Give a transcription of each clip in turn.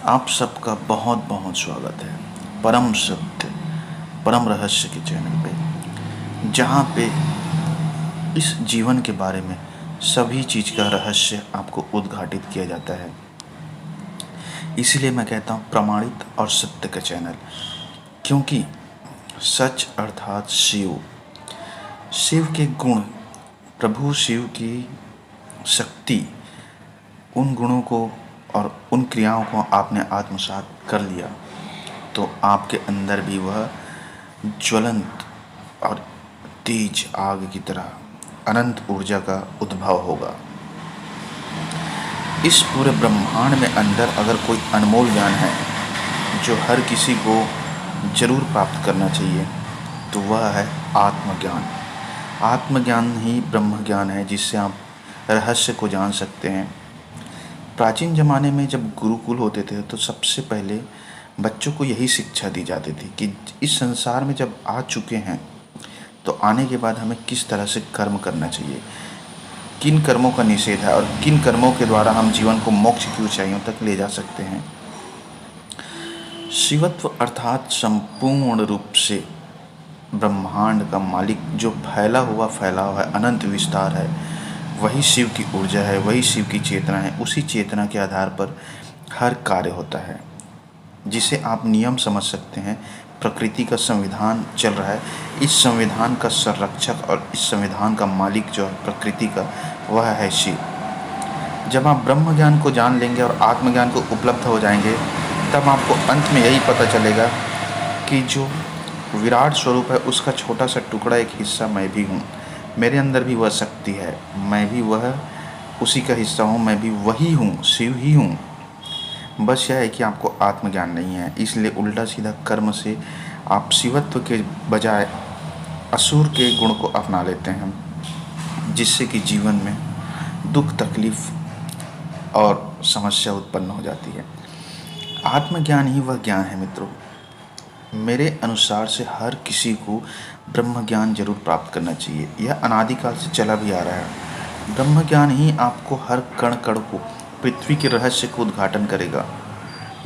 आप सबका बहुत बहुत स्वागत है परम सत्य परम रहस्य के चैनल पे, जहाँ पे इस जीवन के बारे में सभी चीज़ का रहस्य आपको उद्घाटित किया जाता है। इसीलिए मैं कहता हूँ प्रमाणित और सत्य का चैनल, क्योंकि सच अर्थात शिव, शिव के गुण, प्रभु शिव की शक्ति, उन गुणों को और उन क्रियाओं को आपने आत्मसात कर लिया तो आपके अंदर भी वह ज्वलंत और तेज आग की तरह अनंत ऊर्जा का उद्भव होगा। इस पूरे ब्रह्मांड में अंदर अगर कोई अनमोल ज्ञान है जो हर किसी को जरूर प्राप्त करना चाहिए तो वह है आत्मज्ञान। आत्मज्ञान ही ब्रह्म ज्ञान है जिससे आप रहस्य को जान सकते हैं। प्राचीन ज़माने में जब गुरुकुल होते थे तो सबसे पहले बच्चों को यही शिक्षा दी जाती थी कि इस संसार में जब आ चुके हैं तो आने के बाद हमें किस तरह से कर्म करना चाहिए, किन कर्मों का निषेध है और किन कर्मों के द्वारा हम जीवन को मोक्ष की ऊंचाइयों तक ले जा सकते हैं। शिवत्व अर्थात संपूर्ण रूप से ब्रह्मांड का मालिक जो फैला हुआ है, अनंत विस्तार है, वही शिव की ऊर्जा है, वही शिव की चेतना है। उसी चेतना के आधार पर हर कार्य होता है, जिसे आप नियम समझ सकते हैं। प्रकृति का संविधान चल रहा है, इस संविधान का संरक्षक और इस संविधान का मालिक जो है प्रकृति का, वह है शिव। जब आप ब्रह्म ज्ञान को जान लेंगे और आत्मज्ञान को उपलब्ध हो जाएंगे, तब आपको अंत में यही पता चलेगा कि जो विराट स्वरूप है उसका छोटा सा टुकड़ा, एक हिस्सा मैं भी हूँ। मेरे अंदर भी वह शक्ति है, मैं भी वह उसी का हिस्सा हूँ, मैं भी वही हूँ, शिव ही हूँ। बस यह है कि आपको आत्मज्ञान नहीं है, इसलिए उल्टा सीधा कर्म से आप शिवत्व के बजाय असुर के गुण को अपना लेते हैं, जिससे कि जीवन में दुख, तकलीफ और समस्या उत्पन्न हो जाती है। आत्मज्ञान ही वह ज्ञान है मित्रों। मेरे अनुसार से हर किसी को ब्रह्म ज्ञान जरूर प्राप्त करना चाहिए। यह अनादिकाल से चला भी आ रहा है। ब्रह्म ज्ञान ही आपको हर कण कण को, पृथ्वी के रहस्य को उद्घाटन करेगा,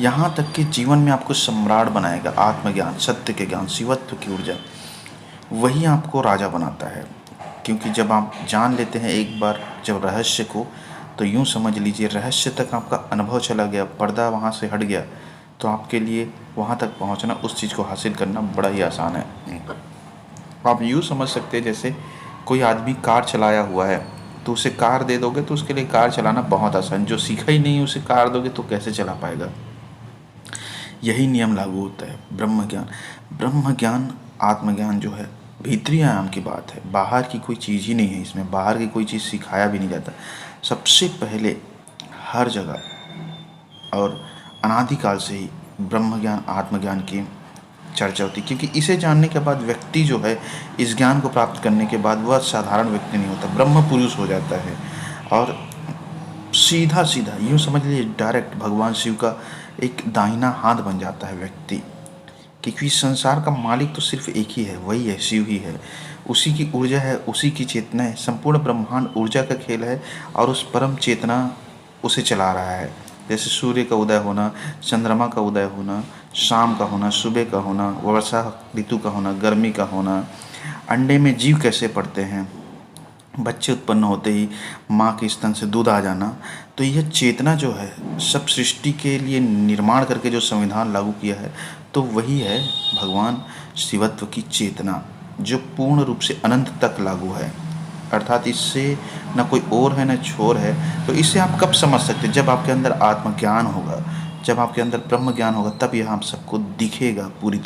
यहाँ तक कि जीवन में आपको सम्राट बनाएगा। आत्मज्ञान, सत्य के ज्ञान, शिवत्व की ऊर्जा, वही आपको राजा बनाता है। क्योंकि जब आप जान लेते हैं एक बार जब रहस्य को, तो यूँ समझ लीजिए रहस्य तक आपका अनुभव चला गया, पर्दा वहाँ से हट गया, तो आपके लिए वहाँ तक पहुँचना, उस चीज़ को हासिल करना बड़ा ही आसान है। आप यूँ समझ सकते हैं जैसे कोई आदमी कार चलाया हुआ है, तो उसे कार दे दोगे तो उसके लिए कार चलाना बहुत आसान। जो सीखा ही नहीं उसे कार दोगे तो कैसे चला पाएगा। यही नियम लागू होता है ब्रह्म ज्ञान। ब्रह्म ज्ञान, आत्मज्ञान जो है भीतरी आयाम की बात है, बाहर की कोई चीज़ ही नहीं है इसमें, बाहर की कोई चीज़ सिखाया भी नहीं जाता। सबसे पहले हर जगह और अनादिकाल से ही ब्रह्म ज्ञान, आत्मज्ञान की चर्चा होती है, क्योंकि इसे जानने के बाद व्यक्ति जो है, इस ज्ञान को प्राप्त करने के बाद वह साधारण व्यक्ति नहीं होता, ब्रह्म पुरुष हो जाता है। और सीधा सीधा यूँ समझ लीजिए डायरेक्ट भगवान शिव का एक दाहिना हाथ बन जाता है व्यक्ति, क्योंकि संसार का मालिक तो सिर्फ एक ही है, वही है, शिव ही है। उसी की ऊर्जा है, उसी की चेतना है, संपूर्ण ब्रह्मांड ऊर्जा का खेल है और उस परम चेतना उसे चला रहा है। जैसे सूर्य का उदय होना, चंद्रमा का उदय होना, शाम का होना, सुबह का होना, वर्षा ऋतु का होना, गर्मी का होना, अंडे में जीव कैसे पड़ते हैं, बच्चे उत्पन्न होते ही माँ के स्तन से दूध आ जाना, तो यह चेतना जो है सब सृष्टि के लिए निर्माण करके जो संविधान लागू किया है, तो वही है भगवान शिवत्व की चेतना, जो पूर्ण रूप से अनंत तक लागू है। अर्थात इससे न कोई और है न छोर है। तो इसे आप कब समझ सकते हैं? जब आपके अंदर आत्मज्ञान होगा, जब आपके अंदर ब्रह्म ज्ञान होगा, तब यह आप सबको दिखेगा पूरी तरह।